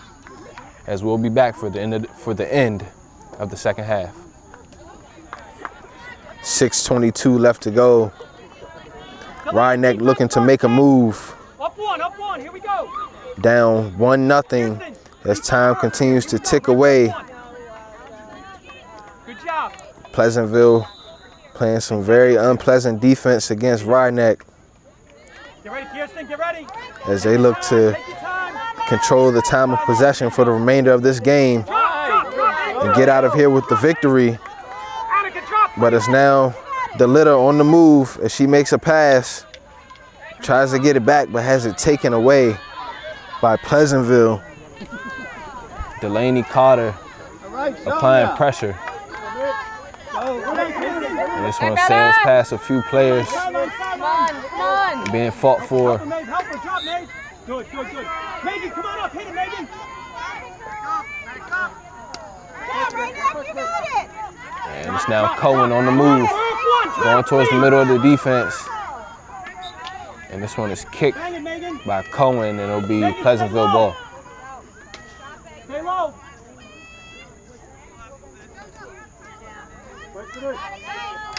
as we'll be back for the end of the second half. 6:22 left to go. Rhinebeck looking to make a move. Up one, here we go! Down 1-0 as time continues to tick away. Good job! Pleasantville playing some very unpleasant defense against Rhinebeck Get ready, Kirsten, get ready! as they look to Take your time! control the time of possession for the remainder of this game and get out of here with the victory. Annika, drop! But it's now DeLitter on the move as she makes a pass, tries to get it back but has it taken away by Pleasantville. Delaney Carter applying pressure. And this one sails past a few players Come on. being fought for. Help her, drop, Meg! Good, good, good. Megan, come on up, hit it, Megan! Yeah, right now, you got it. And it's now Cohen on the move, going towards the middle of the defense. And this one is kicked Bang it, Megan! by Cohen, and it'll be Pleasantville ball. Stay low!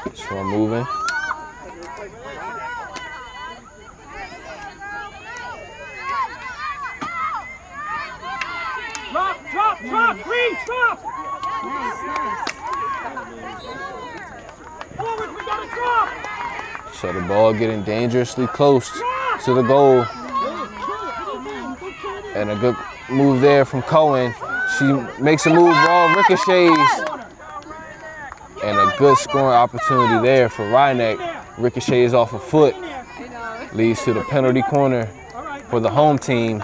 This one moving. Drop, Green, drop! Forward, we got to drop! So the ball getting dangerously close to the goal. And a good move there from Cohen. She makes a move, ball ricochets. And a good scoring opportunity there for Rhinebeck. Ricochets off a foot. Leads to the penalty corner for the home team.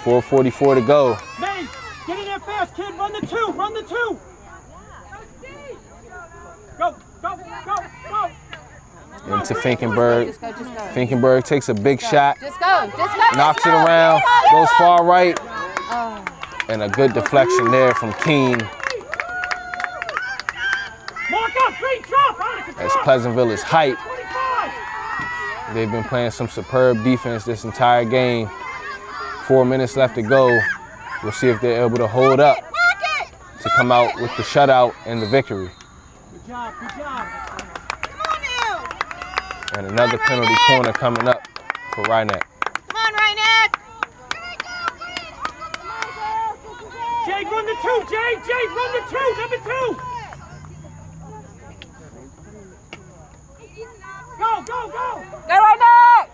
4:44 to go. May, get in there fast, kid. Run the 2, run the 2. Go, go, go, go. Into Finkenberg. Finkenberg takes a big shot. Just go. Knocks it around. Goes far right. And a good deflection there from Keene. Mark up, Green, drop. As Pleasantville is hyped. 25. They've been playing some superb defense this entire game. 4 minutes left to go. We'll see if they're able to hold up to come out with the shutout and the victory. Good job, good job. Come on, you. And another penalty corner coming up for Rhinebeck. Come on, Rhinebeck. Jay, run the 2. Jay, run the 2. Number 2. Go, go, go. Go, Rhinebeck.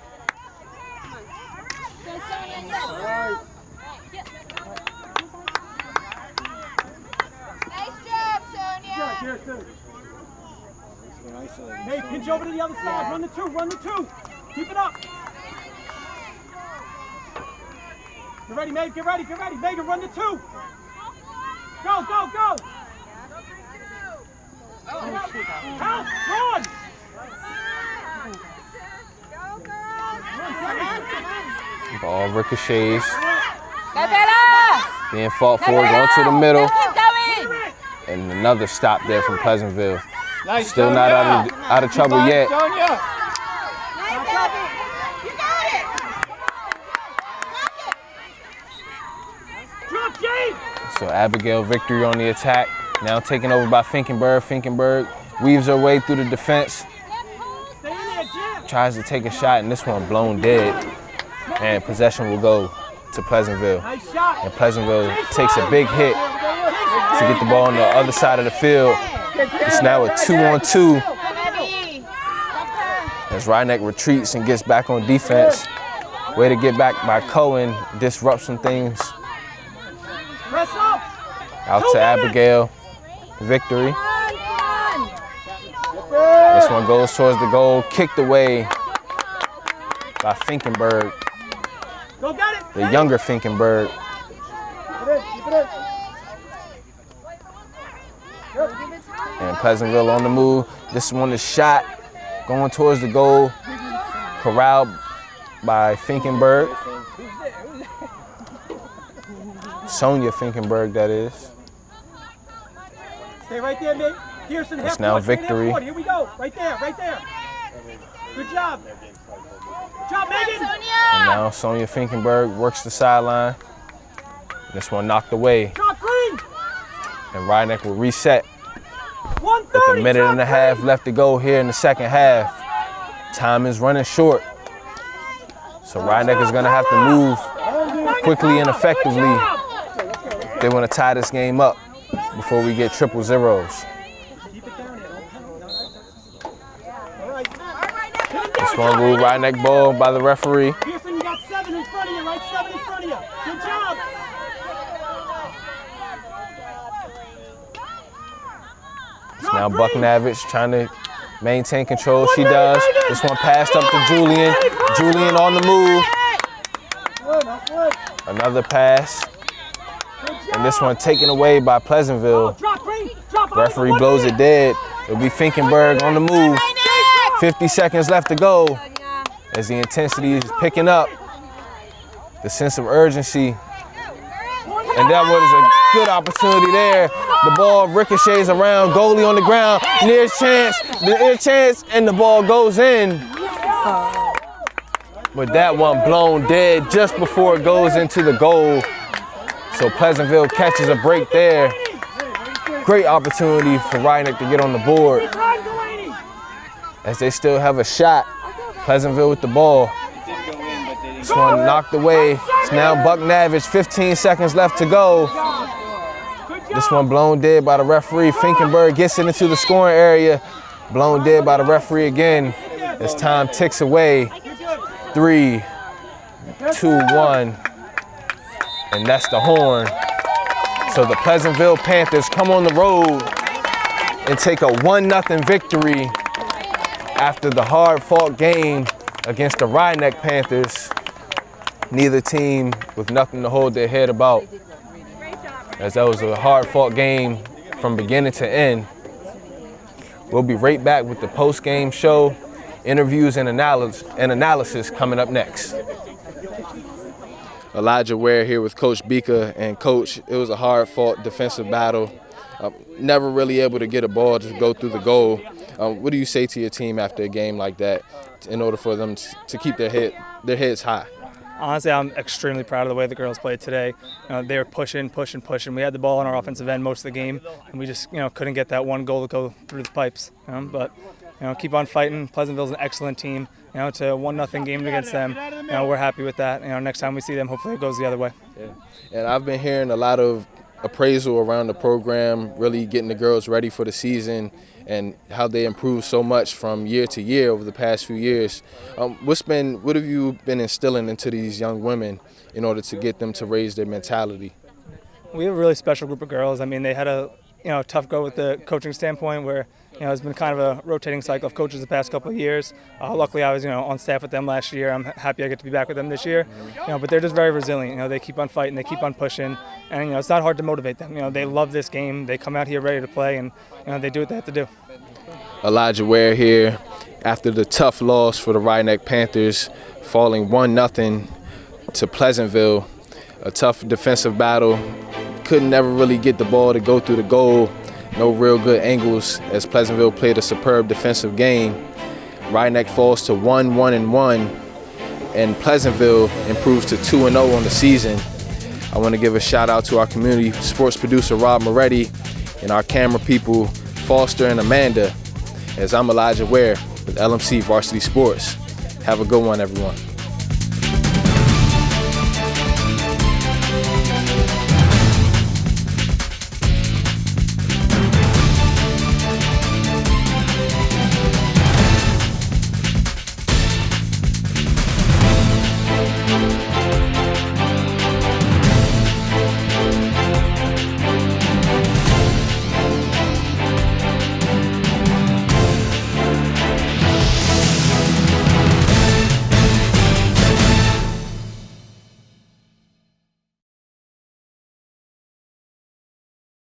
Nice job, Sonia. Here, too. Hey, pinch over to the other side. Run the 2. Run the 2. Keep it up. Get ready, Meg. Get ready. Get ready. Megan, run the 2. Go, go, go. Help. Run. Ball ricochets. Go, Bella. Being fought for, going to the middle. Keep going. And another stop there from Pleasantville. Nice, Still not out of trouble yet. Sonia. Nice, Abby. You got it. Drop, Jay. So Abigail Victory on the attack. Now taken over by Finkenberg. Finkenberg weaves her way through the defense. Stay in there, Jim. Tries to take a shot, and this one blown dead. And possession will go to Pleasantville. Nice shot. And Pleasantville takes a big hit to get the ball on the other side of the field. It's now a 2-on-2 as Rhinebeck retreats and gets back on defense. Way to get back by Cohen, disrupt some things. Press up. Out to Abigail Victory. This one goes towards the goal, kicked away by Finkenberg, Go get it. the younger Finkenberg. And Pleasantville on the move. This one is shot, going towards the goal, corralled by Finkenberg. Sonia Finkenberg, that is. Stay right there, Meg. Pearson, It's half now court, straight half Victory. court. Here we go. Right there, right there. Good job. Good job, Megan. And now Sonia Finkenberg works the sideline. This one knocked away. Drop green. And Rhinebeck will reset 130. with a minute and a half left to go here in the second half. Time is running short. So Rhinebeck is gonna have to move quickly and effectively if they wanna tie this game up before we get triple zeros. Keep it down there. All right. This one ruled Rhinebeck ball by the referee. Pearson, you got 7 in front of you, right? 7 in front of you. Good job. It's now Bucknavich trying to maintain control. She does. This one passed up to Julian. Julian on the move. Another pass. And this one taken away by Pleasantville. Drop green. Drop Referee blows it dead. It'll be Finkenberg on the move. 50 seconds left to go as the intensity is picking up. The sense of urgency. And that was a good opportunity there. The ball ricochets around, goalie on the ground, near chance, and the ball goes in. But that one blown dead just before it goes into the goal. So Pleasantville catches a break there. Great opportunity for Rhinebeck to get on the board as they still have a shot. Pleasantville with the ball. This one knocked away. It's now Bucknavich, 15 seconds left to go. This one blown dead by the referee. Finkenberg gets it into the scoring area. Blown dead by the referee again as time ticks away. 3, 2, 1. And that's the horn. So the Pleasantville Panthers come on the road and take a 1-0 victory after the hard-fought game against the Rhinebeck Panthers. Neither team with nothing to hold their head about, as that was a hard-fought game from beginning to end. We'll be right back with the post-game show, interviews and analysis coming up next. Elijah Ware here with Coach Bika. And Coach, it was a hard-fought defensive battle. Never really able to get a ball to go through the goal. What do you say to your team after a game like that in order for them to keep their heads high? Honestly, I'm extremely proud of the way the girls played today. They were pushing. We had the ball on our offensive end most of the game, and we just couldn't get that one goal to go through the pipes. But keep on fighting. Pleasantville's an excellent team. It's a 1-0 game against them. We're happy with that. Next time we see them, hopefully it goes the other way. Yeah. And I've been hearing a lot of appraisal around the program, really getting the girls ready for the season and how they improved so much from year to year over the past few years. What have you been instilling into these young women in order to get them to raise their mentality? We have a really special group of girls. I mean, they had a tough go with the coaching standpoint where it's been kind of a rotating cycle of coaches the past couple of years. Luckily, I was on staff with them last year. I'm happy I get to be back with them this year. But they're just very resilient. They keep on fighting, they keep on pushing, and it's not hard to motivate them. They love this game. They come out here ready to play, and they do what they have to do. Elijah Ware here after the tough loss for the Rhinebeck Panthers, falling 1-0 to Pleasantville. A tough defensive battle. Couldn't never really get the ball to go through the goal. No real good angles as Pleasantville played a superb defensive game. Rhinebeck falls to 1-1-1, and Pleasantville improves to 2-0 on the season. I want to give a shout out to our community sports producer Rob Moretti and our camera people Foster and Amanda, as I'm Elijah Ware with LMC Varsity Sports. Have a good one, everyone.